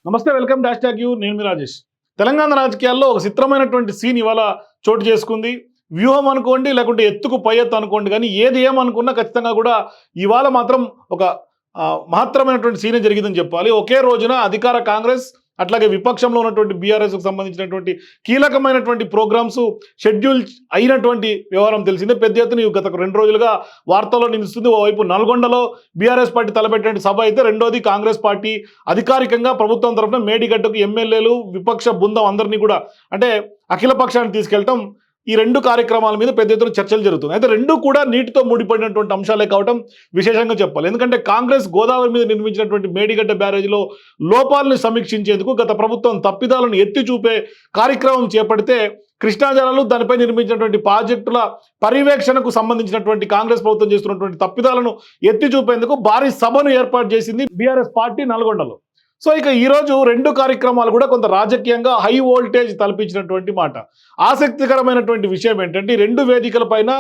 నమస్తే, welcome dash tag you. నేను మీ రాజేష్. తెలంగాణ రాజకీయాల్లో ఒక చిత్రమైనటువంటి సీన్ ఇవాళ చోటు చేసుకుంది. వ్యూహం అనుకోండి, లేకుంటే ఎత్తుకు పై ఎత్తు అనుకోండి, కానీ ఏది ఏమనుకున్నా ఖచ్చితంగా కూడా ఇవాళ మాత్రం ఒక మహత్తరమైనటువంటి సీనే జరిగిందని చెప్పాలి. ఒకే రోజున అధికార కాంగ్రెస్ అట్లాగే విపక్షంలో ఉన్నటువంటి బీఆర్ఎస్కు సంబంధించినటువంటి కీలకమైనటువంటి ప్రోగ్రామ్స్ షెడ్యూల్ అయినటువంటి వ్యవహారం తెలిసిందే. పెద్ద ఎత్తున గత 2 రోజులుగా వార్తల్లో నిలుస్తుంది. ఓవైపు నల్గొండలో బీఆర్ఎస్ పార్టీ తలపెట్టిన సభ అయితే, రెండోది కాంగ్రెస్ పార్టీ అధికారికంగా ప్రభుత్వం తరఫున మేడిగడ్డకు ఎమ్మెల్యేలు విపక్ష బృందం అందరినీ కూడా అంటే అఖిల పక్షాన్ని తీసుకెళ్ళటం, ఈ 2 కార్యక్రమాల మీద పెద్ద ఎత్తున చర్చలు జరుగుతున్నాయి. అయితే 2 కూడా నీటితో ముడిపడినటువంటి అంశాలే కావటం విశేషంగా చెప్పాలి. ఎందుకంటే కాంగ్రెస్ గోదావరి మీద నిర్మించినటువంటి మేడిగడ్డ బ్యారేజ్లో లోపాలను సమీక్షించేందుకు గత ప్రభుత్వం తప్పిదాలను ఎత్తి చూపే కార్యక్రమం చేపడితే, కృష్ణా జలాలు దానిపై నిర్మించినటువంటి ప్రాజెక్టుల పర్యవేక్షణకు సంబంధించినటువంటి కాంగ్రెస్ ప్రభుత్వం చేస్తున్నటువంటి తప్పిదాలను ఎత్తి చూపేందుకు భారీ సభను ఏర్పాటు చేసింది బీఆర్ఎస్ పార్టీ నల్గొండలో. సో ఇక ఈరోజు 2 కార్యక్రమాలు కూడా కొంత రాజకీయంగా హై వోల్టేజ్ తలపించినటువంటి మాట. ఆసక్తికరమైనటువంటి విషయం ఏంటంటే, ఈ 2 వేదికల పైన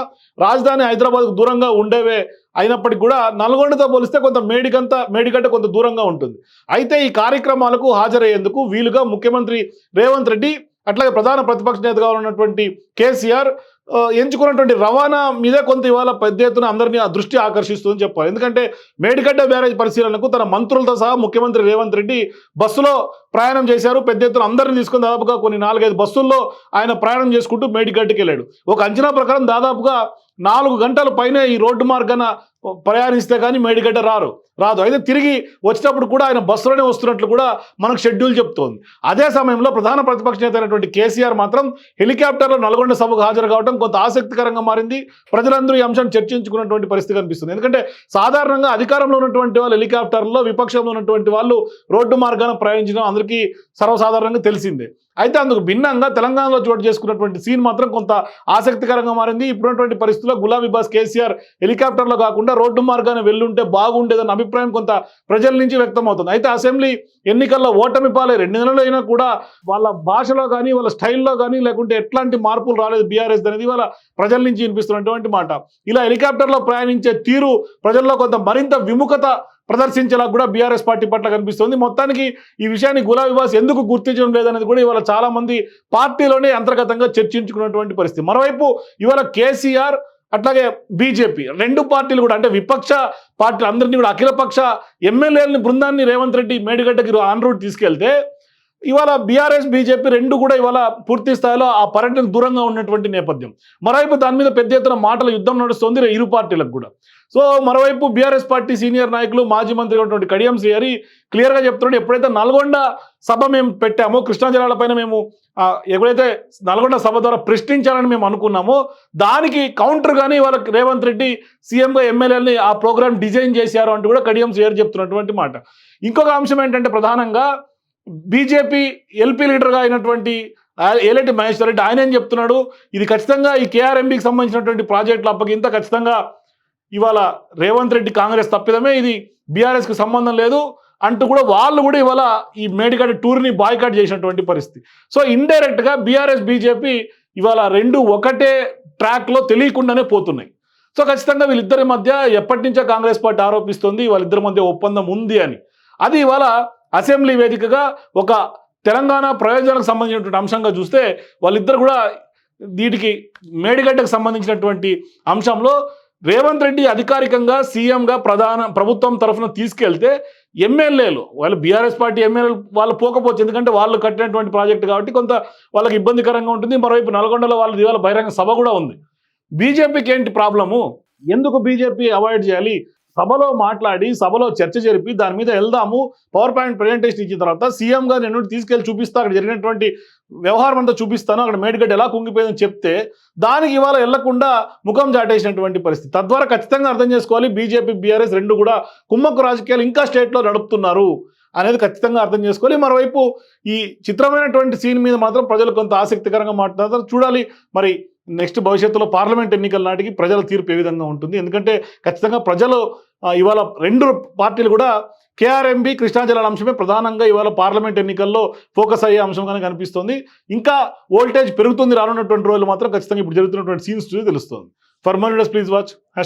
రాజధాని హైదరాబాద్కు దూరంగా ఉండేవే అయినప్పటికీ కూడా నల్గొండతో పోలిస్తే కొంత మేడిగడ్డ కొంత దూరంగా ఉంటుంది. అయితే ఈ కార్యక్రమాలకు హాజరయ్యేందుకు వీలుగా ముఖ్యమంత్రి రేవంత్ రెడ్డి అట్లాగే ప్రధాన ప్రతిపక్ష నేతగా ఉన్నటువంటి కేసీఆర్ ఎంచుకున్నటువంటి రవాణా మీద కొంత ఇవాళ పెద్ద ఎత్తున అందరినీ ఆ దృష్టి ఆకర్షిస్తుందని చెప్పాలి. ఎందుకంటే మేడిగడ్డ బ్యారేజ్ పరిశీలనకు తన మంత్రులతో సహా ముఖ్యమంత్రి రేవంత్ రెడ్డి బస్సులో ప్రయాణం చేశారు. పెద్ద ఎత్తున అందరినీ తీసుకుని దాదాపుగా కొన్ని 4-5 బస్సుల్లో ఆయన ప్రయాణం చేసుకుంటూ మేడిగడ్డకి వెళ్ళాడు. ఒక అంచనా ప్రకారం దాదాపుగా 4 గంటల పైనే ఈ రోడ్డు మార్గాన ప్రయాణిస్తే కానీ మేడిగడ్డ రాదు. అయితే తిరిగి వచ్చేటప్పుడు కూడా ఆయన బస్సులోనే వస్తున్నట్లు కూడా మనకు షెడ్యూల్ చెప్తోంది. అదే సమయంలో ప్రధాన ప్రతిపక్ష నేత అయినటువంటి కేసీఆర్ మాత్రం హెలికాప్టర్లో నల్గొండ సభకు హాజరు కావడం కొంత ఆసక్తికరంగా మారింది. ప్రజలందరూ ఈ అంశాన్ని చర్చించుకున్నటువంటి పరిస్థితి కనిపిస్తుంది. ఎందుకంటే సాధారణంగా అధికారంలో ఉన్నటువంటి వాళ్ళు హెలికాప్టర్లో, విపక్షంలో ఉన్నటువంటి వాళ్ళు రోడ్డు మార్గాన ప్రయాణించడం అందరికీ సర్వసాధారణంగా తెలిసిందే. అయితే అందుకు భిన్నంగా తెలంగాణలో చోటు చేసుకున్నటువంటి సీన్ మాత్రం కొంత ఆసక్తికరంగా మారింది. ఇప్పుడున్నటువంటి పరిస్థితుల్లో గులాబీ బాస్ కేసీఆర్ హెలికాప్టర్లో కాకుండా రోడ్డు మార్గాన వెళ్ళుంటే బాగుండేదన్న అభిప్రాయం కొంత ప్రజల నుంచి వ్యక్తం అవుతుంది. అయితే అసెంబ్లీ ఎన్నికల్లో ఓటమి పాలే 2 నెలలు అయినా కూడా వాళ్ళ భాషలో కానీ వాళ్ళ స్టైల్లో కానీ లేకుంటే ఎట్లాంటి మార్పులు రాలేదు బీఆర్ఎస్ అనేది వాళ్ళ ప్రజల నుంచి వినిపిస్తున్నటువంటి మాట. ఇలా హెలికాప్టర్లో ప్రయాణించే తీరు ప్రజల్లో కొంత మరింత విముఖత ప్రదర్శించేలా కూడా బీఆర్ఎస్ పార్టీ పట్ల కనిపిస్తుంది. మొత్తానికి ఈ విషయాన్ని గులాబీ బాస్ ఎందుకు గుర్తించడం లేదనేది కూడా ఇవాళ చాలా మంది పార్టీలోనే అంతర్గతంగా చర్చించుకున్నటువంటి పరిస్థితి. మరోవైపు ఇవాళ కేసీఆర్ అట్లాగే బీజేపీ 2 పార్టీలు కూడా అంటే విపక్ష పార్టీలు అందరినీ కూడా అఖిలపక్ష ఎమ్మెల్యేలని బృందాన్ని రేవంత్ రెడ్డి మేడిగడ్డకి ఆన్ రూట్ తీసుకెళ్తే, ఇవాళ బీఆర్ఎస్ బీజేపీ 2 కూడా ఇవాళ పూర్తి స్థాయిలో ఆ పర్యటనకు దూరంగా ఉన్నటువంటి నేపథ్యం. మరోవైపు దాని మీద పెద్ద ఎత్తున మాటల యుద్ధం నడుస్తుంది ఇరు పార్టీలకు కూడా. సో మరోవైపు బీఆర్ఎస్ పార్టీ సీనియర్ నాయకులు మాజీ మంత్రి ఉన్నటువంటి కడియం శ్రీహరి క్లియర్గా చెప్తున్నాడు, ఎప్పుడైతే నల్గొండ సభ మేము పెట్టామో, కృష్ణా జలాలపైన మేము ఎప్పుడైతే నల్గొండ సభ ద్వారా ప్రశ్నించాలని మేము అనుకున్నామో, దానికి కౌంటర్ కానీ వాళ్ళ రేవంత్ రెడ్డి సీఎంగా ఎమ్మెల్యేలని ఆ ప్రోగ్రామ్ డిజైన్ చేశారు అంటూ కూడా కడియం శ్రీహరి చెప్తున్నటువంటి మాట. ఇంకొక అంశం ఏంటంటే, ప్రధానంగా బీజేపీ ఎల్పీ లీడర్గా అయినటువంటి ఏలేటి మహేశ్వర్ రెడ్డి ఆయన ఏం చెప్తున్నాడు, ఇది ఖచ్చితంగా ఈ కేఆర్ఎంబీకి సంబంధించినటువంటి ప్రాజెక్టుల అప్పగింత ఖచ్చితంగా ఇవాళ రేవంత్ రెడ్డి కాంగ్రెస్ తప్పిదమే, ఇది బీఆర్ఎస్కి సంబంధం లేదు అంటూ కూడా వాళ్ళు కూడా ఇవాళ ఈ మేడిగడ్డ టూర్ని బాయ్కాట్ చేసినటువంటి పరిస్థితి. సో ఇండైరెక్ట్గా బీఆర్ఎస్ బీజేపీ ఇవాళ 2 ఒకటే ట్రాక్లో తెలియకుండానే పోతున్నాయి. సో ఖచ్చితంగా వీళ్ళిద్దరి మధ్య ఎప్పటి నుంచో కాంగ్రెస్ పార్టీ ఆరోపిస్తుంది వాళ్ళిద్దరి మధ్య ఒప్పందం ఉంది అని. అది ఇవాళ అసెంబ్లీ వేదికగా ఒక తెలంగాణ ప్రయోజనాలకు సంబంధించినటువంటి అంశంగా చూస్తే, వాళ్ళిద్దరు కూడా వీటికి మేడిగడ్డకు సంబంధించినటువంటి అంశంలో రేవంత్ రెడ్డి అధికారికంగా సీఎంగా ప్రభుత్వం తరఫున తీసుకెళ్తే, ఎమ్మెల్యేలు వాళ్ళు బీఆర్ఎస్ పార్టీ ఎమ్మెల్యేలు వాళ్ళు పోకపోవచ్చు, ఎందుకంటే వాళ్ళు కట్టినటువంటి ప్రాజెక్టు కాబట్టి కొంత వాళ్ళకి ఇబ్బందికరంగా ఉంటుంది. మరోవైపు నల్గొండలో వాళ్ళు ఇవాళ బహిరంగ సభ కూడా ఉంది. బీజేపీకి ఏంటి ప్రాబ్లము, ఎందుకు బీజేపీ అవాయిడ్ చేయాలి, సభలో మాట్లాడి సభలో చర్చ జరిపి దాని మీద వెళ్దాము, పవర్ పాయింట్ ప్రజెంటేషన్ ఇచ్చిన తర్వాత సీఎంగా నేను తీసుకెళ్ళి చూపిస్తా, అక్కడ జరిగినటువంటి వ్యవహారం అంతా చూపిస్తాను, అక్కడ మేడిగడ్డ ఎలా కుంగిపోయిందని చెప్తే దానికి ఇవాళ వెళ్లకుండా ముఖం చాటేసినటువంటి పరిస్థితి. తద్వారా ఖచ్చితంగా అర్థం చేసుకోవాలి, బీజేపీ బీఆర్ఎస్ 2 కూడా కుమ్మక్కు రాజకీయాలు ఇంకా స్టేట్లో నడుపుతున్నారు అనేది ఖచ్చితంగా అర్థం చేసుకోవాలి. మరోవైపు ఈ చిత్రమైనటువంటి సీన్ మీద మాత్రం ప్రజలు కొంత ఆసక్తికరంగా మాట్లాడతారు. చూడాలి మరి నెక్స్ట్ భవిష్యత్తులో పార్లమెంట్ ఎన్నికల నాటికి ప్రజల తీర్పు ఏ విధంగా ఉంటుంది. ఎందుకంటే ఖచ్చితంగా ప్రజలు ఇవాళ 2 పార్టీలు కూడా కేఆర్ఎంబీ కృష్ణా జలాల అంశమే ప్రధానంగా ఇవాళ పార్లమెంట్ ఎన్నికల్లో ఫోకస్ అయ్యే అంశంగానే కనిపిస్తుంది. ఇంకా వోల్టేజ్ పెరుగుతుంది రానున్నటువంటి రోజులు మాత్రం ఖచ్చితంగా ఇప్పుడు జరుగుతున్నటువంటి సీన్స్ చూసి తెలుస్తుంది. For more videos please watch #.